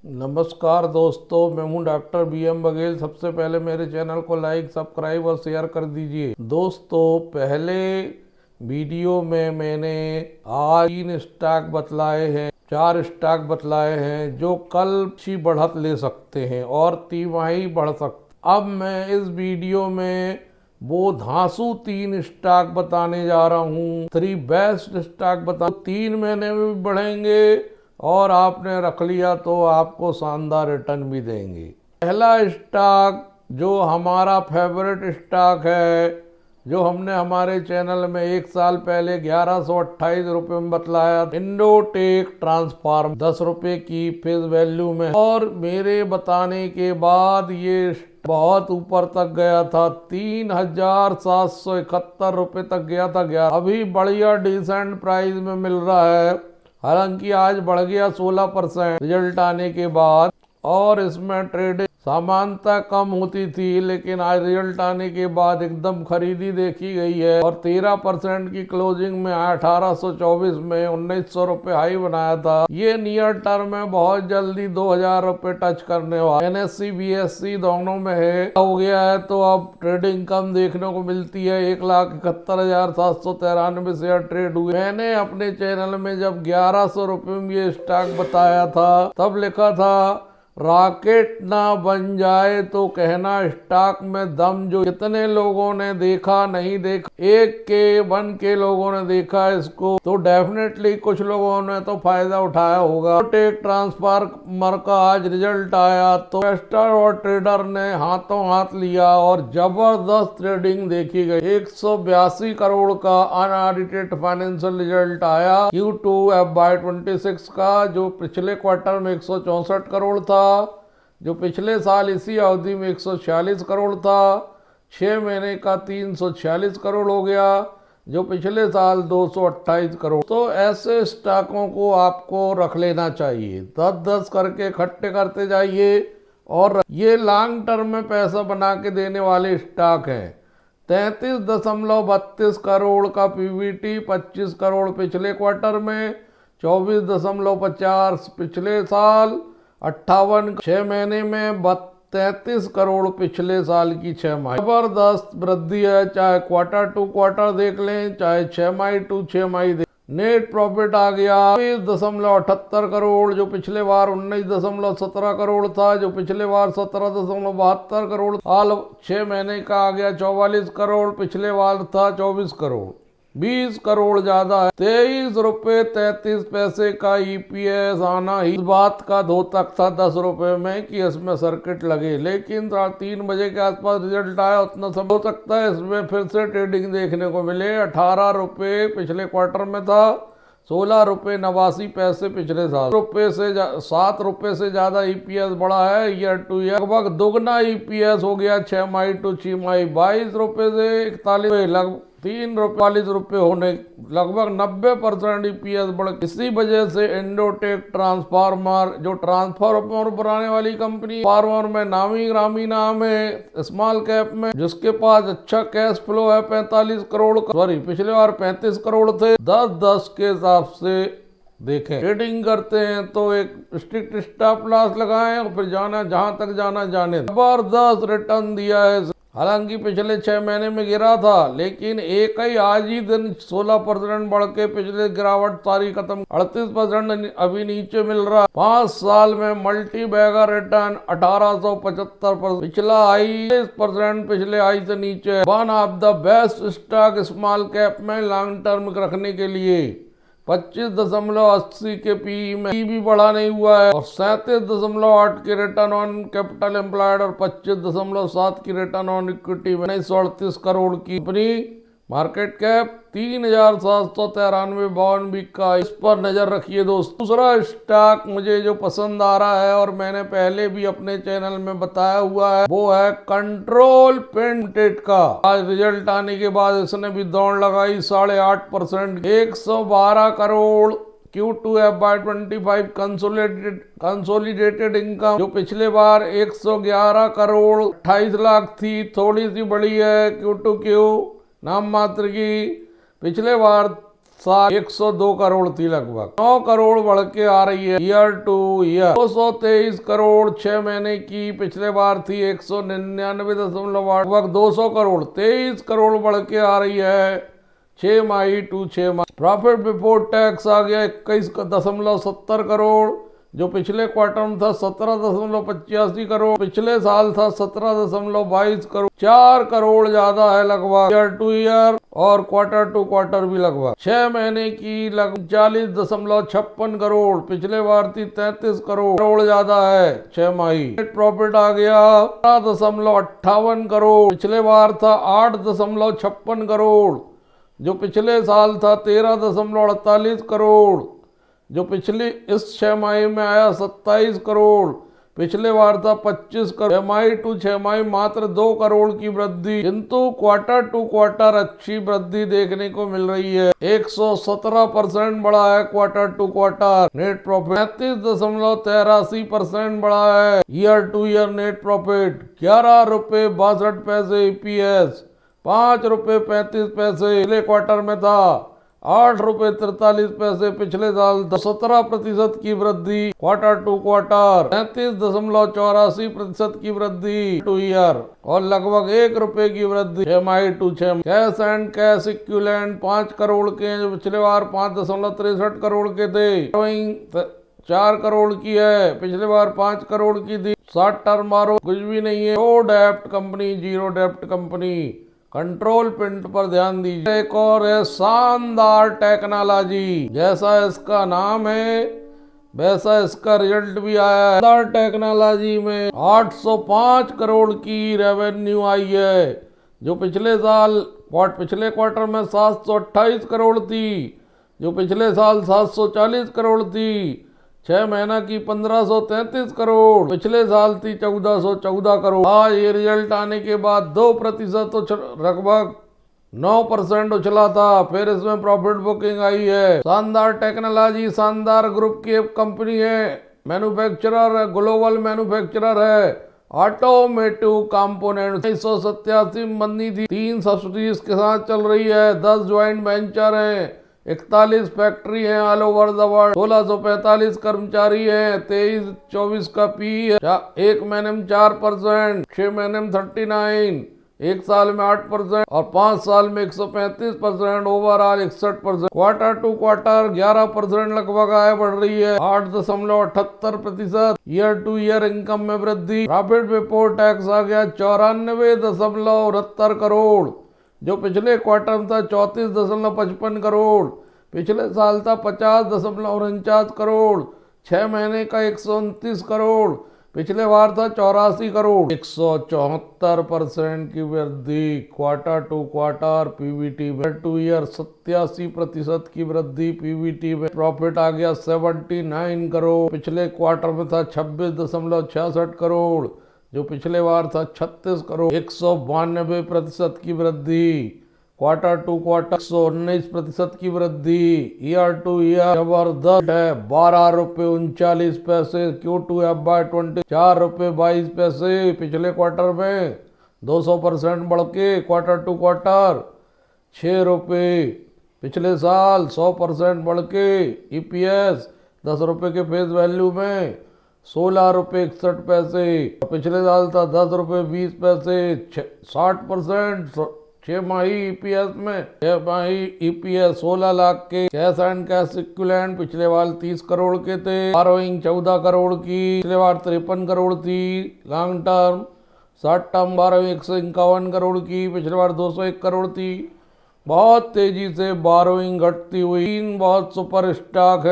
नमस्कार दोस्तों, मैं हूं डॉक्टर BM बघेल। सबसे पहले मेरे चैनल को लाइक, सब्सक्राइब और शेयर कर दीजिए। दोस्तों, पहले वीडियो में मैंने आज 3 स्टॉक बतलाए हैं, 4 स्टॉक बतलाए हैं जो कल अच्छी बढ़त ले सकते हैं और तिमाही बढ़ सकते। अब मैं इस वीडियो में वो धांसू 3 स्टॉक बताने जा रहा हूँ। 3 बेस्ट स्टॉक बता, 3 महीने में भी बढ़ेंगे और आपने रख लिया तो आपको शानदार रिटर्न भी देंगे। पहला स्टॉक जो हमारा फेवरेट स्टॉक है, जो हमने हमारे चैनल में 1 साल पहले 1128 रुपये में बतलाया, इंडोटेक ट्रांसफार्म 10 रुपये की फेस वैल्यू में, और मेरे बताने के बाद ये बहुत ऊपर तक गया था, 3771 रुपये तक गया था। अभी बढ़िया डिसेंट प्राइस में मिल रहा है। हालांकि आज बढ़ गया 16% रिजल्ट आने के बाद, और इसमें ट्रेडिंग सामान्यतः कम होती थी, लेकिन आज रिजल्ट आने के बाद एकदम खरीदी देखी गई है और 13% की क्लोजिंग में 1824 में 1900 रुपये हाई बनाया था। ये नियर टर्म में बहुत जल्दी 2000 रुपये टच करने वाला। NSE BSE दोनों में है हो गया है, तो अब ट्रेडिंग कम देखने को मिलती है। 1,71,793 शेयर ट्रेड हुए। मैंने अपने चैनल में जब 1100 रुपये में ये स्टॉक बताया था, तब लिखा था रॉकेट ना बन जाए तो कहना स्टॉक में दम। जो कितने लोगों ने देखा, नहीं देखा, 1 के लोगों ने देखा इसको, तो डेफिनेटली कुछ लोगों ने तो फायदा उठाया होगा। टेक ट्रांसफार्मर का आज रिजल्ट आया तो इन्वेस्टर और ट्रेडर ने हाथों हाथ लिया और जबरदस्त ट्रेडिंग देखी गई। 182 करोड़ का अनऑडिटेड फाइनेंशियल रिजल्ट आया Q2 FY26 का, जो पिछले क्वार्टर में 164 करोड़ था, जो पिछले साल इसी अवधि में 146 करोड़ था। 6 महीने का 346 करोड़ हो गया, जो पिछले साल 228 करोड़। तो ऐसे स्टॉकों को आपको रख लेना चाहिए, 10-10 करके इकट्ठे करते जाइए, और ये लॉन्ग टर्म में पैसा बना के देने वाले स्टॉक हैं। 33.32 करोड़ का PBT, 25 करोड़ पिछले क्वार्टर में, 24.50 पिछले साल, 58 6 महीने में, 33 करोड़ पिछले साल की 6 माही। जबरदस्त वृद्धि है, चाहे क्वार्टर टू क्वार्टर देख लें, चाहे 6 माही टू 6 माही देख। नेट प्रॉफिट आ गया 20.78 करोड़, जो पिछले बार 19.17 करोड़ था, जो पिछले बार 17.72 करोड़। हाल 6 महीने का आ गया 44 करोड़, पिछले बार था 24 करोड़, 20 करोड़ ज्यादा है। 23 रुपये 33 पैसे का EPS आना ही इस बात का धोतक था 10 रुपये में कि इसमें सर्किट लगे, लेकिन 3 बजे के आसपास रिजल्ट आया, उतना समय हो सकता है इसमें फिर से ट्रेडिंग देखने को मिले। 18 रुपये पिछले क्वार्टर में था, 16 रुपये 89 पैसे पिछले साल। 7 रुपये से ज्यादा EPS बढ़ा है ईयर टू ईयर। लगभग दोगुना EPS हो गया 6 माही टू 6 माही। 22 रुपये से 41, लगभग 3 रुपये होने, लगभग 90% EPS बढ़। इसी वजह से इंडोटेक ट्रांसफार्मर, जो ट्रांसफार्मर बनाने वाली कंपनी, फार्मर में नामी ग्रामी नाम है, स्मॉल कैप में, जिसके पास अच्छा कैश फ्लो है 45 करोड़ का, सॉरी पिछले बार 35 करोड़ थे। 10-10 के हिसाब से देखें, ट्रेडिंग करते हैं तो एक स्ट्रिक्ट स्टॉप लॉस लगाएं और फिर जाना जहां तक जाना जाने। जबरदस्त रिटर्न दिया है। हालांकि पिछले 6 महीने में गिरा था, लेकिन एक ही आज ही दिन 16% बढ़ के पिछले गिरावट सारी खत्म। 38% अभी नीचे मिल रहा है। 5 साल में मल्टी बैगर रिटर्न 1875%, पिछला हाई 20% पिछले हाई से नीचे है। One of the best stock small cap में लॉन्ग टर्म रखने के लिए। 25.80 के PE में भी बढ़ा नहीं हुआ है, और 37.8 के रिटर्न ऑन कैपिटल एम्प्लॉयड और 25.7 की रिटर्न ऑन इक्विटी में। 1938 करोड़ की कंपनी, मार्केट कैप 3793 बॉन्ड बिका। इस पर नजर रखिए दोस्तों। दूसरा स्टॉक मुझे जो पसंद आ रहा है और मैंने पहले भी अपने चैनल में बताया हुआ है, वो है कंट्रोल पेंटेड का। आज रिजल्ट आने के बाद इसने भी दौड़ लगाई 8.5%, 112 crore Q2 FY25 consolidated income, जो पिछले बार 111 करोड़ 28 लाख थी, थोड़ी सी बड़ी है Q2Q नाम मात्र की। पिछले बार साल 102 करोड़ थी लगभग, 9 करोड़ बढ़ के आ रही है ईयर टू ईयर। 223 करोड़ 6 महीने की पिछले बार थी 199.8, लगभग 200 करोड़ 23 करोड़ बढ़ के आ रही है 6 माही टू 6 माह। प्रॉफिट बिफोर टैक्स आ गया 21.70 करोड़, जो पिछले क्वार्टर में था 17.85 करोड़, पिछले साल था 17.22 करोड़, 4 करोड़ ज्यादा है लगभग ईयर टू ईयर, और क्वार्टर टू क्वार्टर भी लगभग 6 महीने की लगभग 40.56 करोड़, पिछले बार थी 33 करोड़ ज्यादा है 6 माही। नेट प्रॉफिट आ गया 12.58 करोड़, पिछले बार था 8.56 करोड़, जो पिछले साल था 13.48 करोड़, जो पिछली इस 6 माही में आया 27 करोड़, पिछले बार था 25 करोड़। 6 माही टू 6 माही मात्र 2 करोड़ की वृद्धि, किंतु क्वार्टर टू क्वार्टर अच्छी वृद्धि देखने को मिल रही है। 117% बढ़ा है quarter to quarter net profit, 33.83% बढ़ा है year to year net profit. 11 रुपए 62 पैसे EPS, 5 रुपए 35 पैसे पिछले क्वार्टर में था, 8 रुपए 43 पैसे पिछले साल, 17% की वृद्धि क्वार्टर टू क्वार्टर, 33.84% की वृद्धि टू ईयर, और लगभग 1 रुपए की वृद्धि 6 माही टू 6 माही। Cash and cash equivalent 5 crore के, जो पिछले बार 5.63 करोड़ के थे। 4 करोड़ की है, पिछले बार 5 करोड़ की थी। 60 टर्म मारो कुछ भी नहीं है। नो डेप्ट कंपनी, जीरो डेप्ट कंपनी, कंट्रोल प्रिंट पर ध्यान दीजिए। एक और है शानदार टेक्नोलॉजी, जैसा इसका नाम है वैसा इसका रिजल्ट भी आया है। शानदार टेक्नोलॉजी में 805 करोड़ की रेवेन्यू आई है, जो पिछले क्वार्टर में 728 करोड़ थी, जो पिछले साल 740 करोड़ थी। 6 महीना की 1533 करोड़, पिछले साल थी 1414 करोड़। आज ये रिजल्ट आने के बाद 2% लगभग 9% उछला था, फिर इसमें प्रॉफिट बुकिंग आई है। शानदार टेक्नोलॉजी शानदार ग्रुप की एक कंपनी है, मैन्युफैक्चरर है, ग्लोबल मैन्युफैक्चरर है, ऑटोमेटिव कंपोनेंट। 1987 में बनी थी, 3 सब्सिडीज के साथ चल रही है, 10 ज्वाइंट वेंचर है, 41 फैक्ट्री है ऑल ओवर द वर्ल्ड, 1645 कर्मचारी हैं, 23-24 का पी है, 1 महीने में 4%, 6 महीने में 39, 1 साल में 8% और 5 साल में 135%, ओवरऑल 61%। क्वार्टर टू क्वार्टर 11% लगभग आय बढ़ रही है, 8.78%। ईयर टू ईयर इनकम में वृद्धि। प्रॉफिट बिफोर टैक्स आ गया 94.69 करोड़, जो पिछले क्वार्टर में था 34.55 करोड़, पिछले साल था 50.49 करोड़, 6 महीने का 129 करोड़, पिछले बार था 84 करोड़। 174% की वृद्धि क्वार्टर टू क्वार्टर पीवीटी में। टू ईयर 87% की वृद्धि पीवीटी में। प्रॉफिट आ गया 79 करोड़, पिछले क्वार्टर में था 26.66 करोड़, जो पिछले बार था 36 करोड़। 192% की वृद्धि क्वार्टर टू क्वार्टर, 119% की वृद्धि ईयर टू ईयर जबरदस्त है। 12 रुपए 39 पैसे Q2 FY20, 4 रुपए 22 पैसे पिछले क्वार्टर में, 200% बढ़ के क्वार्टर टू क्वार्टर। 6 रुपए पिछले साल, 100% बढ़ के। EPS 10 रुपए के फेस वैल्यू में 16 रुपए 61 पैसे, पिछले साल था 10 रुपए 20 पैसे, 60%। 6 माही EPS में 6 माही EPS 16 लाख के। कैश एंड कैश इक्विवेलेंट पिछले बार 30 करोड़ के थे। बारोइंग 14 करोड़ की, पिछले बार 53 करोड़ थी। Long term short term burrowing 151 crore की, पिछले बार 201 करोड़ थी। बहुत तेजी से बारोइंग घटती हुई। बहुत सुपर स्टॉक है।